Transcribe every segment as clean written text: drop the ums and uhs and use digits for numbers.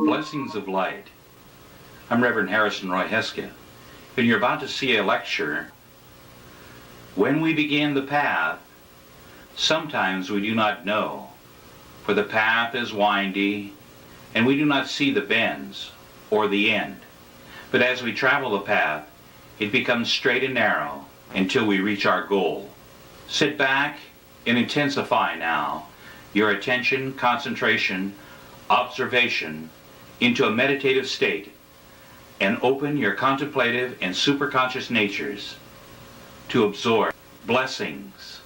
Blessings of Light. I'm Reverend Harrison Roy Heske, and you're about to see a lecture. When we begin the path, sometimes we do not know, for the path is windy, and we do not see the bends or the end. But as we travel the path, it becomes straight and narrow until we reach our goal. Sit back and intensify now your attention, concentration, observation into a meditative state, and open your contemplative and superconscious natures to absorb blessings.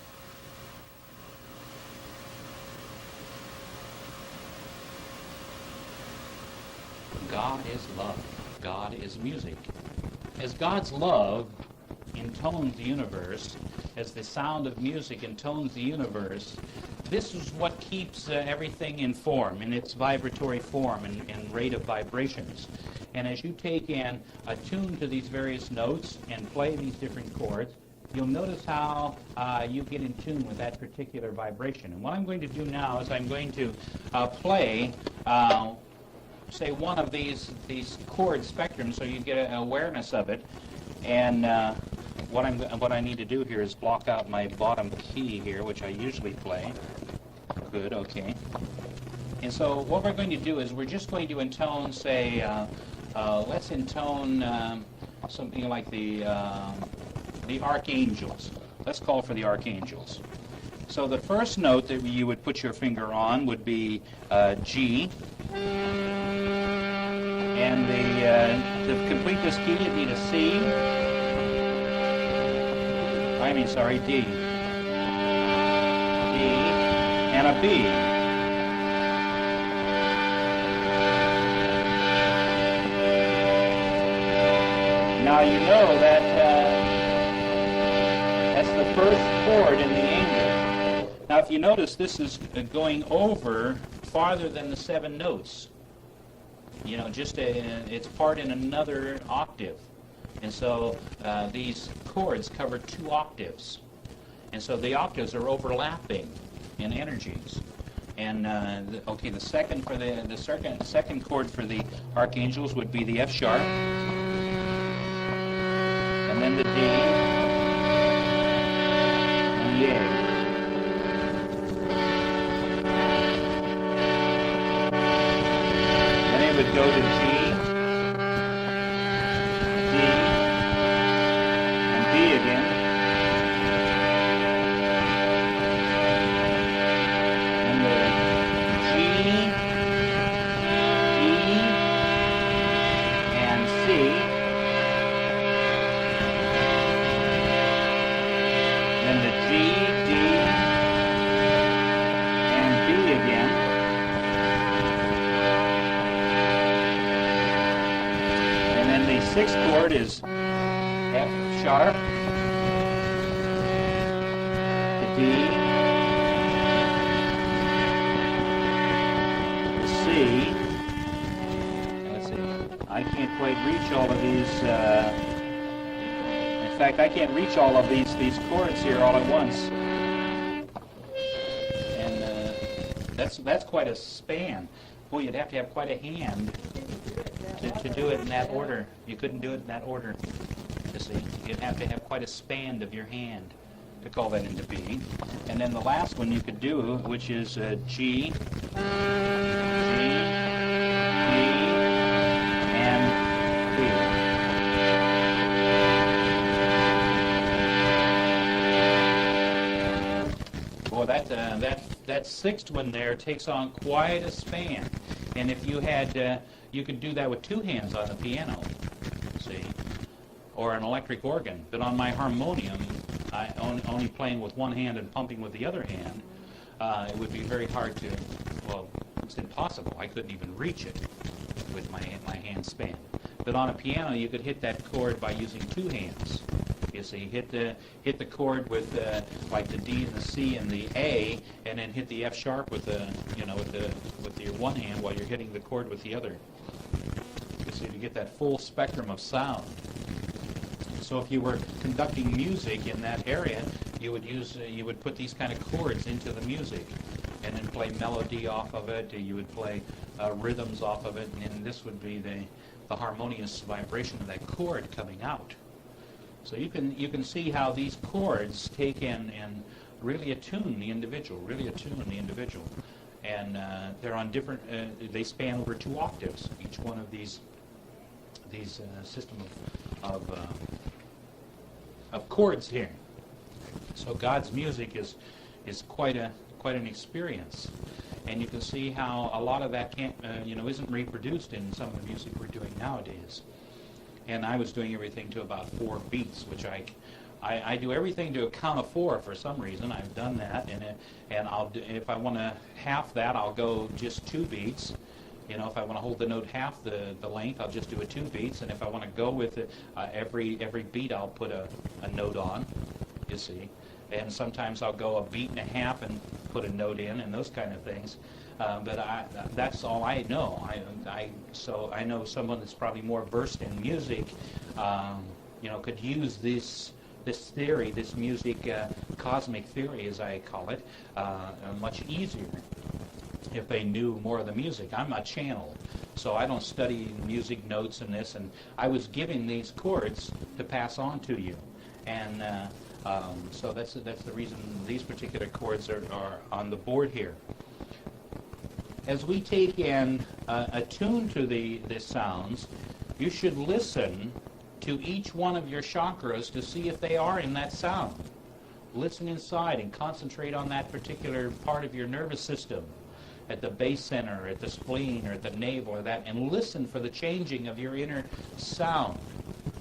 God is love. God is music. As God's love intones the universe, as the sound of music intones the universe, this is what keeps everything in form, in its vibratory form and rate of vibrations. And as you take and attune to these various notes and play these different chords, you'll notice how you get in tune with that particular vibration. And what I'm going to do now is I'm going to play, say, one of these chord spectrums so you get an awareness of it. And what I need to do here is block out my bottom key here, which I usually play. Good, okay. And so what we're going to do is we're just going to intone, say, let's intone something like the archangels. Let's call for the archangels. So the first note that you would put your finger on would be G. And to complete this key, you need a C. D. And a B. Now you know that that's the first chord in the angel. Now if you notice, this is going over farther than the 7 notes. You know, just it's part in another octave. And so these chords cover 2 octaves. And so the octaves are overlapping in energies. And the second for the second chord for the archangels would be the F sharp, and then the D, and the A. Then it would go to G, D, and B again. Sixth chord is F sharp, the D, the C. Let's see, I can't quite reach all of these. In fact, I can't reach all of these chords here all at once. And that's quite a span. Boy, you'd have to have quite a hand to do it in that order. You couldn't do it in that order, you see. You'd have to have quite a span of your hand to call that into B. And then the last one you could do, which is G, G, D, and B. Boy, that sixth one there takes on quite a span. And if you had, you could do that with 2 hands on the piano, see, or an electric organ. But on my harmonium, I only playing with one hand and pumping with the other hand, it would be very hard to, well, it's impossible. I couldn't even reach it with my hand span. But on a piano, you could hit that chord by using 2 hands. You see, hit the chord with like the D and the C and the A, and then hit the F sharp with the with your one hand while you're hitting the chord with the other. You see, to get that full spectrum of sound. So if you were conducting music in that area, you would put these kind of chords into the music. and then play melody off of it. You would play rhythms off of it, and this would be the harmonious vibration of that chord coming out. So you can see how these chords take in and really attune the individual, and they're on different. They span over 2 octaves. Each one of these system of chords here. So God's music is quite an experience, and you can see how a lot of that isn't reproduced in some of the music we're doing nowadays. And I was doing everything to about 4 beats, which I do everything to a count of 4 for some reason. I've done that, and I'll do, if I want to half that, I'll go just 2 beats. If I want to hold the note half the length, I'll just do a 2 beats, and if I want to go with it, every beat I'll put a note on, you see. And sometimes I'll go a beat and a half and put a note in, and those kind of things. But that's all I know. So I know someone that's probably more versed in music, could use this theory, this music, cosmic theory, as I call it, much easier if they knew more of the music. I'm a channel, so I don't study music notes and this, and I was giving these chords to pass on to you, and so that's the reason these particular chords are on the board here. As we take and attune to the sounds, you should listen to each one of your chakras to see if they are in that sound. Listen inside and concentrate on that particular part of your nervous system, at the base center, at the spleen, or at the navel, or that, and listen for the changing of your inner sound.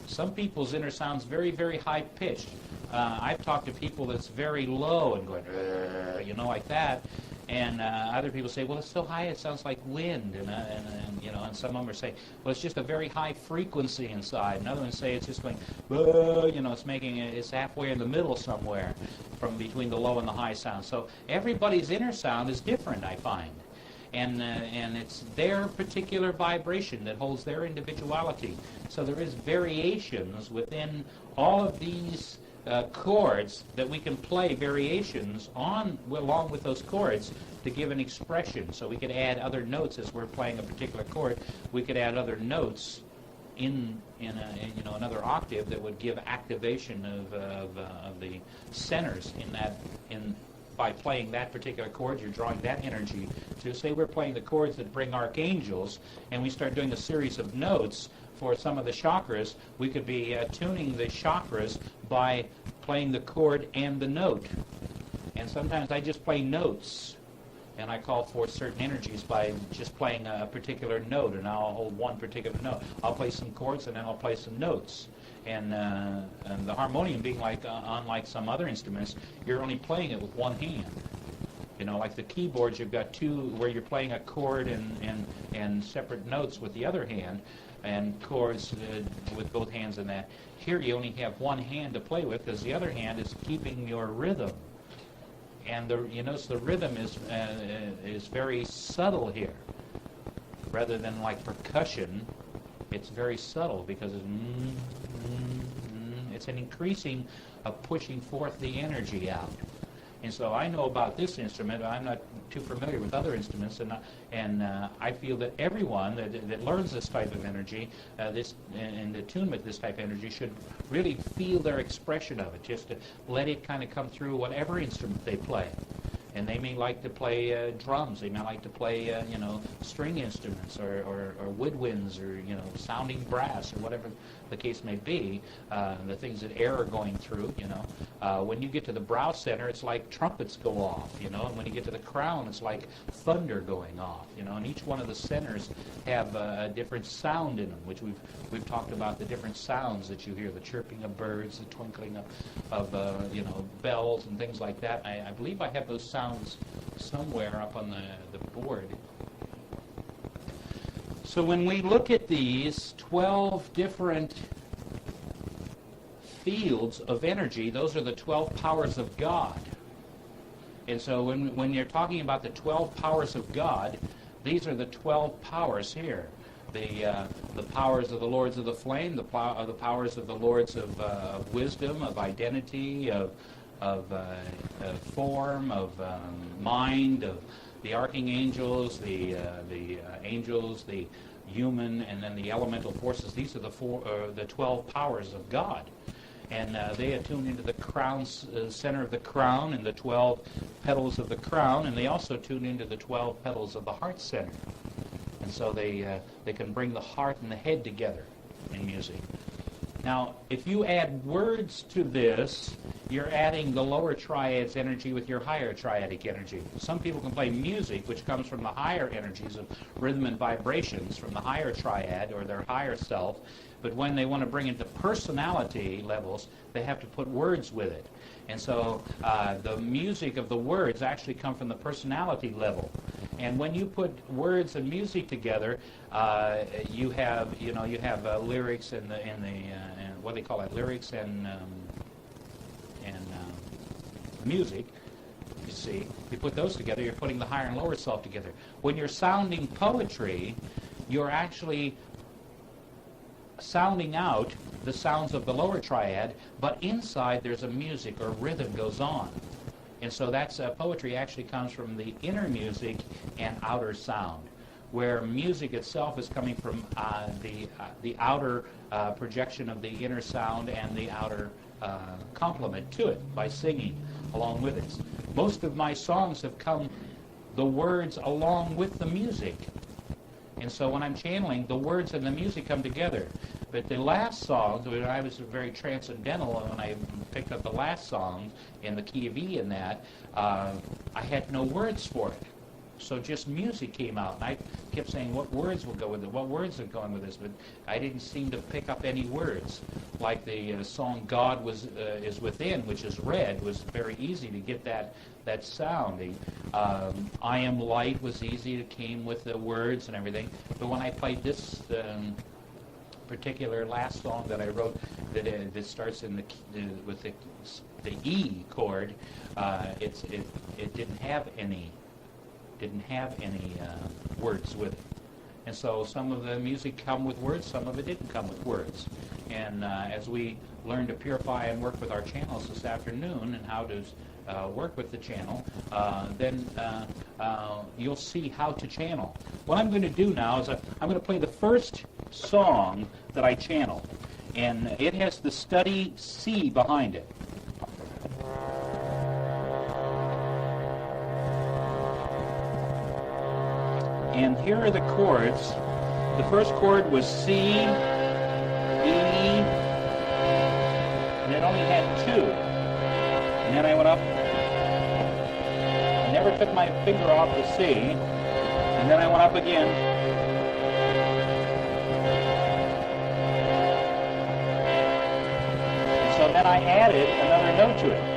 Some people's inner sound's very, very high-pitched. I've talked to people that's very low and going, like that. And other people say, well, it's so high it sounds like wind. And some of them are saying, well, it's just a very high frequency inside. And other ones say it's just going, it's halfway in the middle somewhere from between the low and the high sound. So everybody's inner sound is different, I find. And it's their particular vibration that holds their individuality. So there is variations within all of these chords that we can play variations on along with those chords to give an expression. So we could add other notes as we're playing a particular chord. We could add other notes in another octave that would give activation of the centers by playing that particular chord. You're drawing that energy. So say we're playing the chords that bring archangels, and we start doing a series of notes for some of the chakras. We could be tuning the chakras by playing the chord and the note. And sometimes I just play notes, and I call for certain energies by just playing a particular note, and I'll hold one particular note. I'll play some chords, and then I'll play some notes. And the harmonium being unlike some other instruments, you're only playing it with one hand. Like the keyboards, you've got 2 where you're playing a chord and separate notes with the other hand, and chords with both hands in that. Here you only have one hand to play with, because the other hand is keeping your rhythm. And you notice the rhythm is very subtle here. Rather than like percussion, it's very subtle, because it's an increasing of pushing forth the energy out. And so I know about this instrument. I'm not too familiar with other instruments, and I feel that everyone that learns this type of energy, and attunement to this type of energy, should really feel their expression of it, just to let it kind of come through whatever instrument they play. And they may like to play drums. They may like to play, string instruments or woodwinds or, sounding brass or whatever the case may be. The things that air are going through, When you get to the brow center, it's like trumpets go off, And when you get to the crown, it's like thunder going off, And each one of the centers have a different sound in them, which we've talked about the different sounds that you hear, the chirping of birds, the twinkling of bells and things like that. I believe I have those sounds somewhere up on the board. So when we look at these 12 different fields of energy, those are the 12 powers of God. And so when you're talking about the 12 powers of God, these are the 12 powers here. The powers of the Lords of the Flame, the powers of the Lords of wisdom, of identity, of form, of mind, of the archangels, the angels, the human, and then the elemental forces. These are the 12 powers of God. And they attune into the crown, center of the crown, and the 12 petals of the crown, and they also tune into the 12 petals of the heart center. And so they can bring the heart and the head together in music. Now, if you add words to this, you're adding the lower triad's energy with your higher triadic energy. Some people can play music, which comes from the higher energies of rhythm and vibrations, from the higher triad or their higher self, but when they want to bring it to personality levels, they have to put words with it. And so the music of the words actually come from the personality level. And when you put words and music together, you have lyrics and what they call it, lyrics and music. You see, you put those together, you're putting the higher and lower self together. When you're sounding poetry, you're actually sounding out the sounds of the lower triad, but inside there's a music or rhythm goes on. And so that's poetry actually comes from the inner music and outer sound, where music itself is coming from the outer projection of the inner sound and the outer complement to it by singing along with it. Most of my songs have come the words along with the music. And so when I'm channeling, the words and the music come together. But the last song, when I was very transcendental, and when I picked up the last song in the key of E in that, I had no words for it. So just music came out, and I kept saying, what words will go with it? What words are going with this? But I didn't seem to pick up any words. Like the song God is Within, which is red, was very easy to get that sounding. I Am Light was easy. It came with the words and everything. But when I played this particular last song that I wrote that starts in with the E chord, it didn't have any words with it. And so some of the music come with words, some of it didn't come with words. And as we learn to purify and work with our channels this afternoon and how to work with the channel, then you'll see how to channel. What I'm going to do now is I'm going to play the first song that I channel. And it has the steady C behind it. And here are the chords. The first chord was C, E, and it only had 2. And then I went up. I never took my finger off the C. And then I went up again. And so then I added another note to it.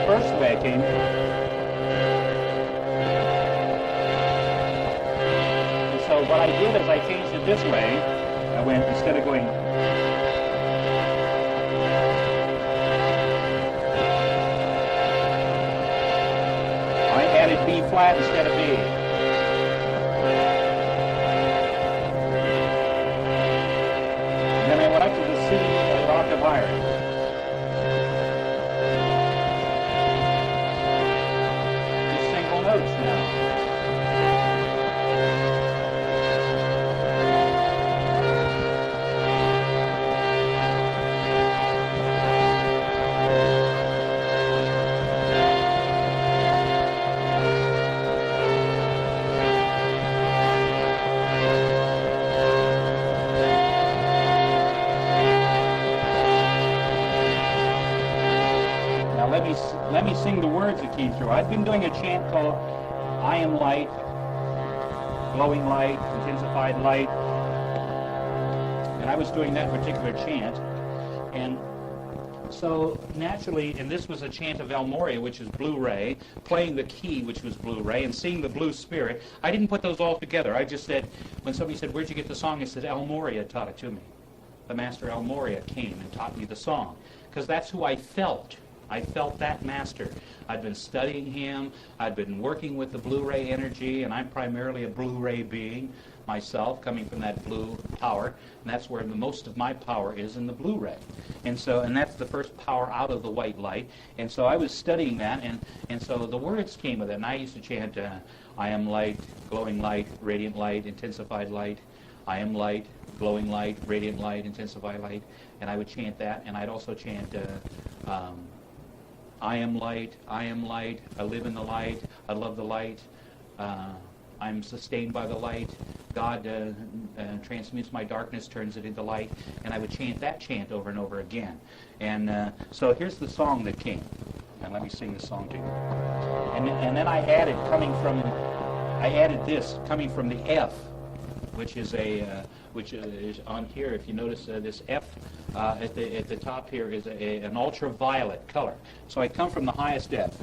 First way I came. And so what I did is I changed it this way. I went, instead of going, I added B flat instead of B. And then I went up to the C an octave higher. Let me sing the words that came through. I've been doing a chant called I Am Light, Glowing Light, Intensified Light. And I was doing that particular chant. And so naturally, and this was a chant of El Moria, which is blue ray, playing the key, which was blue ray, and seeing the blue spirit. I didn't put those all together. I just said, when somebody said, where'd you get the song? I said, El Moria taught it to me. The master El Moria came and taught me the song. Because that's who I felt. I felt that master. I'd been studying him. I'd been working with the blue ray energy, and I'm primarily a blue ray being. myself, coming from that blue power, and that's where the most of my power is, in the blue ray. And that's the first power out of the white light. And so I was studying that, and so the words came with it. And I used to chant, I am light, glowing light, radiant light, intensified light. I am light, glowing light, radiant light, intensified light. And I would chant that, and I'd also chant, I am light, I live in the light, I love the light, I'm sustained by the light, God transmutes my darkness, turns it into light, and I would chant that chant over and over again. And so here's the song that came, and let me sing the song to you. And then I added this coming from the F, which is on here. If you notice, this F at the top here is an ultraviolet color. So I come from the highest F.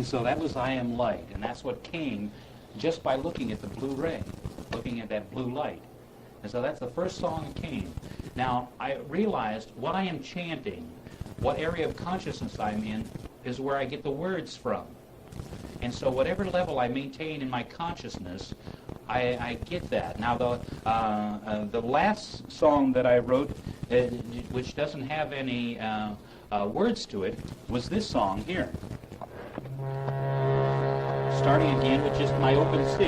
So that was I Am Light, and that's what came just by looking at the blue ray, looking at that blue light. And so that's the first song that came. Now, I realized what I am chanting, what area of consciousness I'm in, is where I get the words from. And so whatever level I maintain in my consciousness, I get that. Now, the last song that I wrote, which doesn't have any words to it, was this song here. Starting again with just my open C.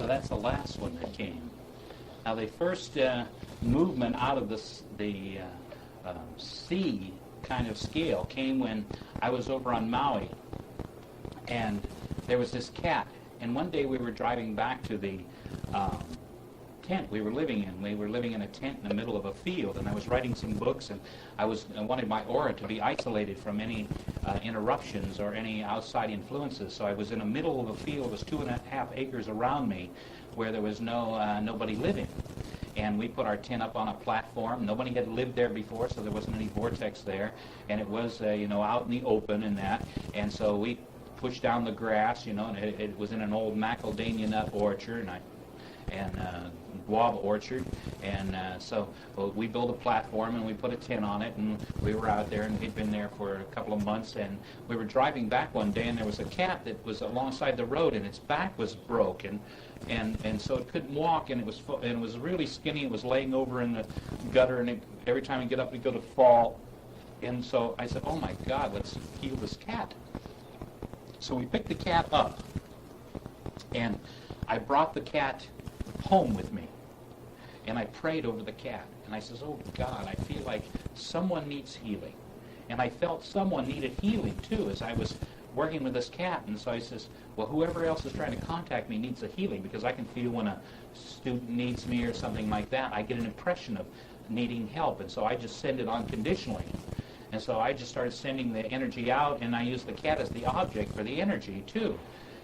that's the last one that came. Now, the first movement out of the C kind of scale came when I was over on Maui, and there was this cat. And one day we were driving back to the tent we were living in. We were living in a tent in the middle of a field, and I was writing some books, and I wanted my aura to be isolated from any interruptions or any outside influences. So I was in the middle of a field. It was 2.5 acres around me where there was nobody living. And we put our tent up on a platform. Nobody had lived there before, so there wasn't any vortex there. And it was, out in the open and that. And so we pushed down the grass, and it was in an old macadamia nut orchard, and guava orchard, and so we built a platform and we put a tent on it, and we were out there, and we'd been there for a couple of months, and we were driving back one day, and there was a cat that was alongside the road, and its back was broken, and so it couldn't walk, and it was really skinny. It was laying over in the gutter, and every time it get up, it'd go to fall, and so I said, "Oh my God, let's heal this cat." So we picked the cat up, and I brought the cat home with me, and I prayed over the cat, and I says, "Oh God, I feel like someone needs healing," and I felt someone needed healing too as I was working with this cat, and so I says, "Well, whoever else is trying to contact me needs a healing, because I can feel when a student needs me or something like that, I get an impression of needing help, and so I just send it unconditionally." And so I just started sending the energy out, and I used the cat as the object for the energy too.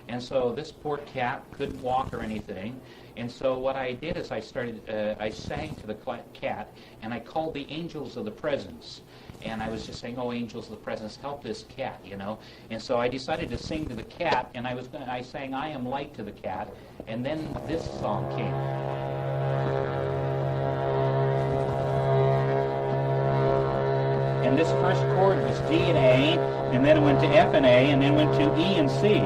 And so this poor cat couldn't walk or anything. And so what I did is I sang to the cat, and I called the angels of the presence. And I was just saying, "Oh, angels of the presence, help this cat," And so I decided to sing to the cat, and I sang, "I am light" to the cat. And then this song came. And this first chord was D and A, and then it went to F and A, and then went to E and C.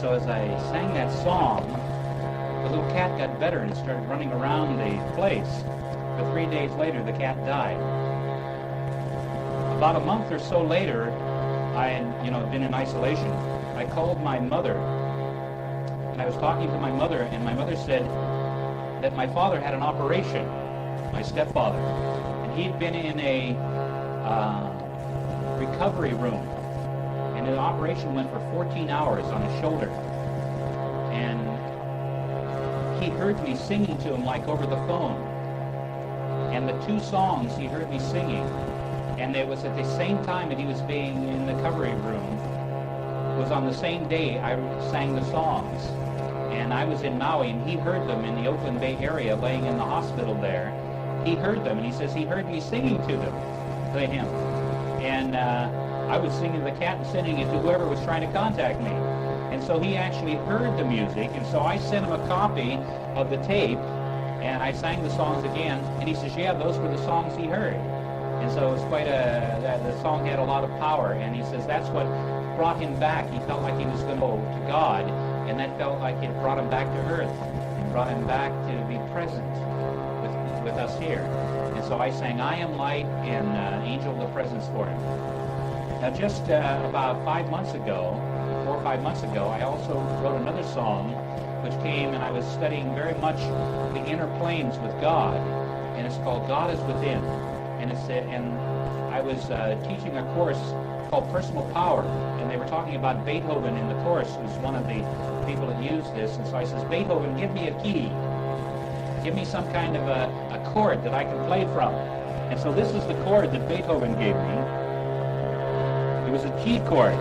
so as I sang that song, the little cat got better and started running around the place. But 3 days later, the cat died. About a month or so later, I had, been in isolation. I called my mother, and I was talking to my mother, and my mother said that my father had an operation, my stepfather, and he'd been in a recovery room, and the operation went for 14 hours on his shoulder, and he heard me singing to him like over the phone, and the 2 songs he heard me singing, and it was at the same time that he was being in the recovery room, was on the same day I sang the songs. And I was in Maui, and he heard them in the Oakland Bay area, laying in the hospital there. He heard them, and he says he heard me singing to him. And I was singing to the cat and sending it to whoever was trying to contact me. And so he actually heard the music, and so I sent him a copy of the tape, and I sang the songs again, and he says, yeah, those were the songs he heard. And so it was quite the song had a lot of power, and he says that's what brought him back. He felt like he was going to go to God, and that felt like it brought him back to earth, and brought him back to be present with us here. And so I sang I Am Light and Angel of the Presence for him. Now just about 5 months ago, 4 or 5 months ago, I also wrote another song which came, and I was studying very much the inner planes with God, and it's called God is Within. And I was teaching a course called Personal Power, and they were talking about Beethoven in the course, who's one of the people that used this. And so I says, Beethoven, give me a key. Give me some kind of a chord that I can play from. And so this is the chord that Beethoven gave me. It was a G chord.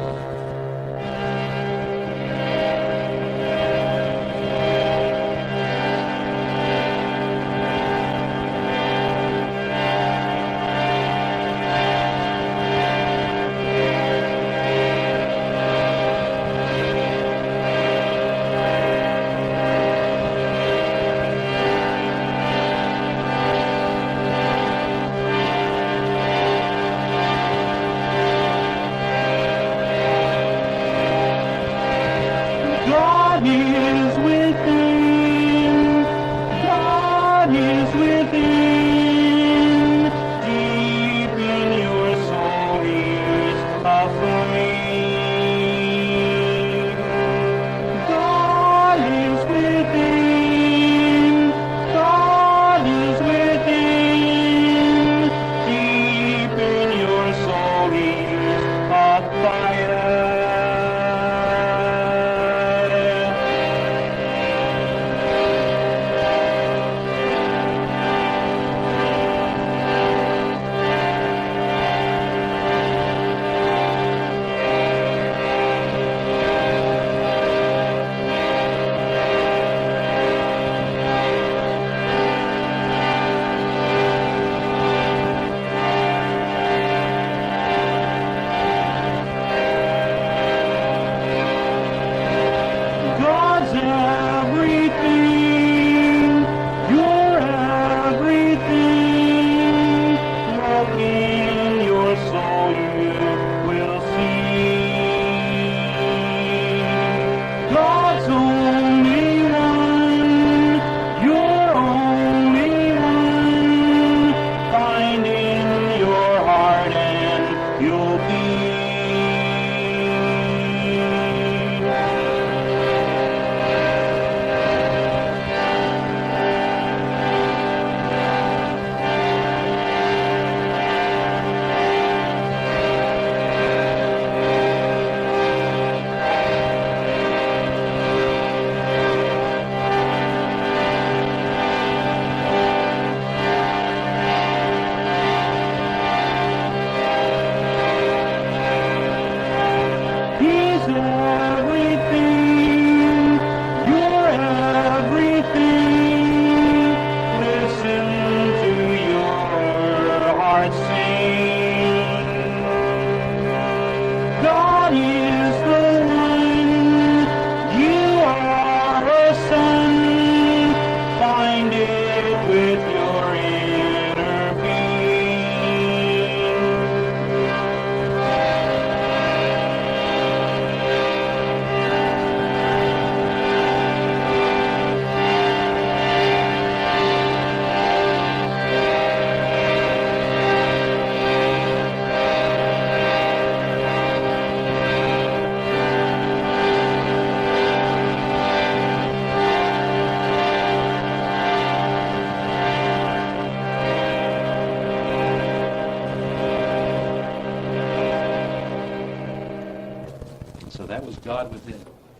So that was God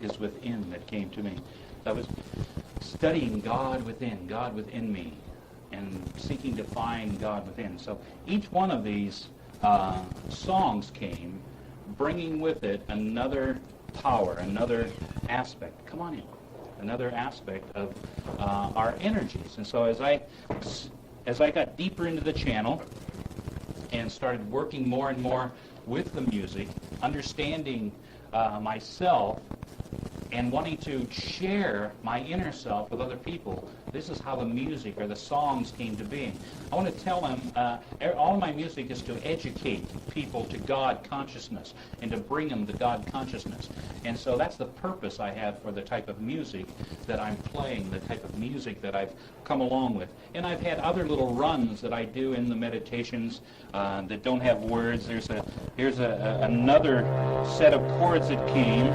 is within that came to me. I was studying God within me, and seeking to find God within. So each one of these songs came, bringing with it another power, another aspect. Come on in. Another aspect of our energies. And so as I got deeper into the channel and started working more and more with the music, understanding myself and wanting to share my inner self with other people, this is how the music or the songs came to being. I want to tell them, all my music is to educate people to God consciousness and to bring them to God consciousness. And so that's the purpose I have for the type of music that I'm playing, the type of music that I've come along with. And I've had other little runs that I do in the meditations that don't have words. Here's another set of chords that came.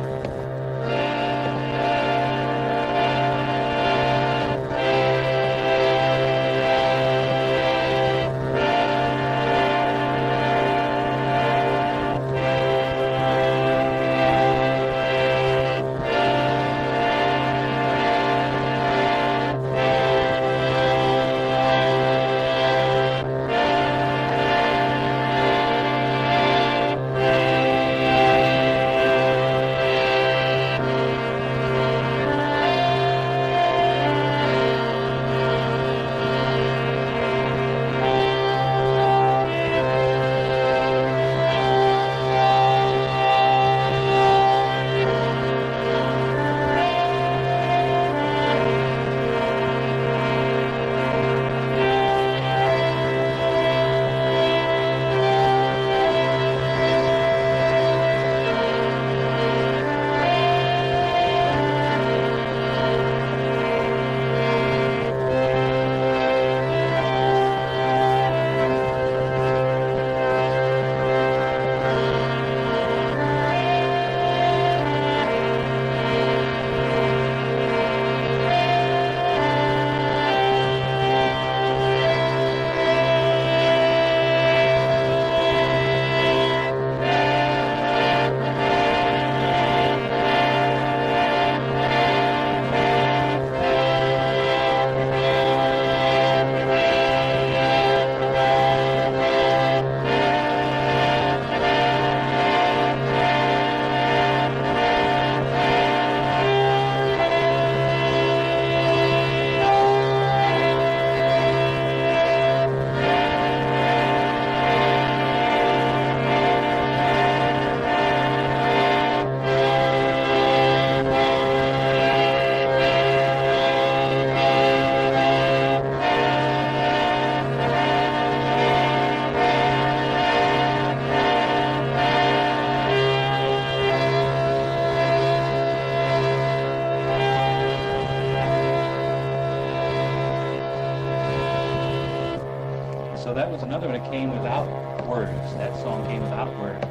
So that was another one that came without words. That song came without words.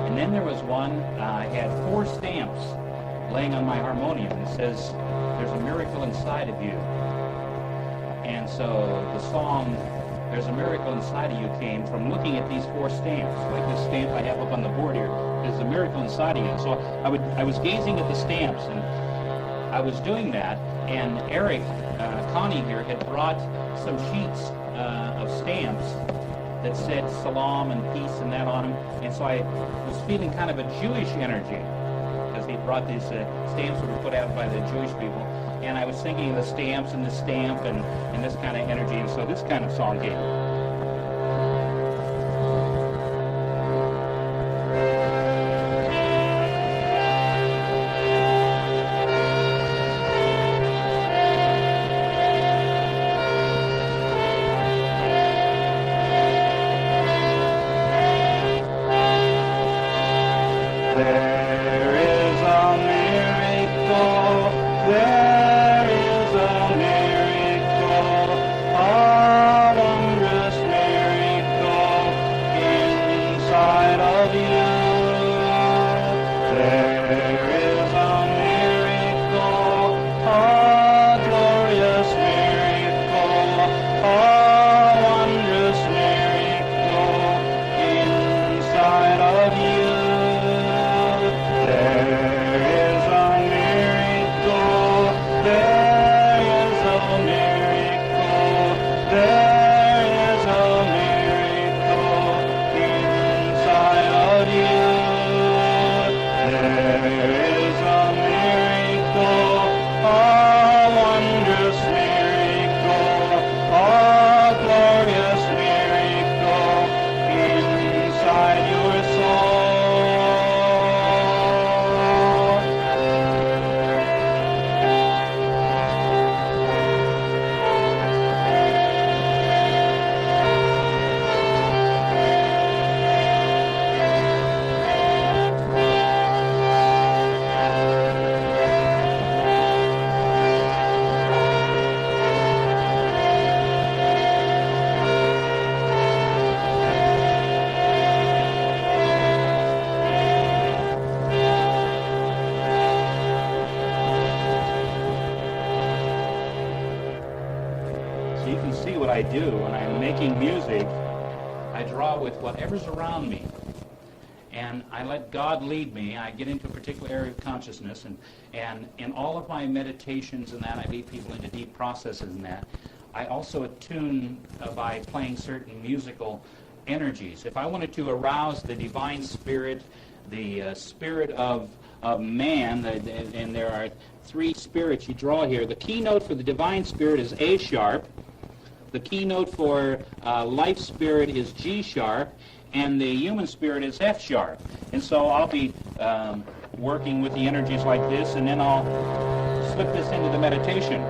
And then there was one, I had 4 stamps laying on my harmonium. It says, "There's a miracle inside of you." And so the song, "There's a Miracle Inside of You" came from looking at these 4 stamps, like this stamp I have up on the board here. There's a miracle inside of you. So I was gazing at the stamps, and I was doing that, and Eric, Connie here, had brought some sheets of stamps that said salam and peace and that on them, and so I was feeling kind of a Jewish energy, because he brought these stamps that were put out by the Jewish people, and I was thinking of the stamps and the stamp and this kind of energy, and so this kind of song came. I do when I'm making music, I draw with whatever's around me. And I let God lead me. I get into a particular area of consciousness, and in all of my meditations and that, I lead people into deep processes and that. I also attune by playing certain musical energies. If I wanted to arouse the divine spirit, the spirit of man, and there are three spirits you draw here. The keynote for the divine spirit is A sharp. The keynote for life spirit is G sharp. And the human spirit is F sharp. And so I'll be working with the energies like this, and then I'll slip this into the meditation.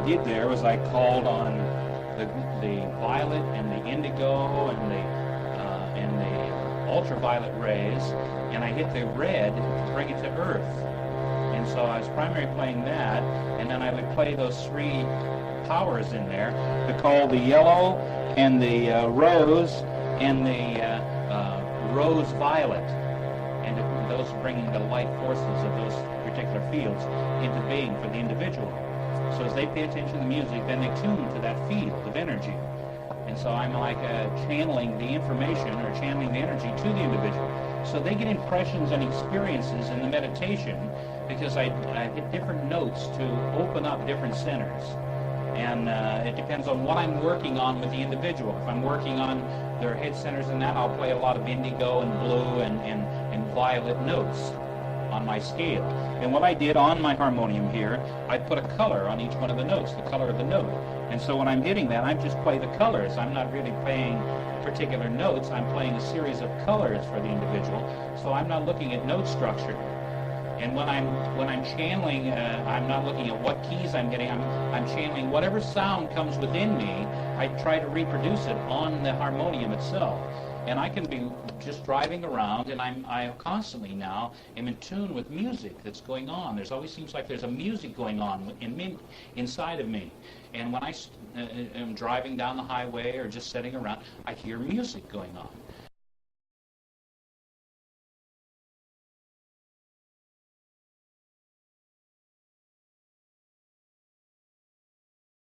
Did there was I called on the violet and the indigo and the ultraviolet rays, and I hit the red to bring it to Earth. And so I was primarily playing that, and then I would play those three powers in there to call the yellow and the rose and the rose violet, and those bringing the light forces of those particular fields into being for the individual. So as they pay attention to the music, then they tune to that field of energy. And so I'm like channeling the information or channeling the energy to the individual. So they get impressions and experiences in the meditation because I hit different notes to open up different centers. And it depends on what I'm working on with the individual. If I'm working on their head centers and that, I'll play a lot of indigo and blue and violet notes on my scale. And what I did on my harmonium here, I put a color on each one of the notes, the color of the note. And so when I'm hitting that, I just play the colors. I'm not really playing particular notes. I'm playing a series of colors for the individual. So I'm not looking at note structure. And when I'm channeling, I'm not looking at what keys I'm getting. I'm channeling whatever sound comes within me. I try to reproduce it on the harmonium itself. And I can be just driving around, and I constantly now am in tune with music that's going on. There's always seems like there's a music going on inside of me. And when I am driving down the highway or just sitting around, I hear music going on.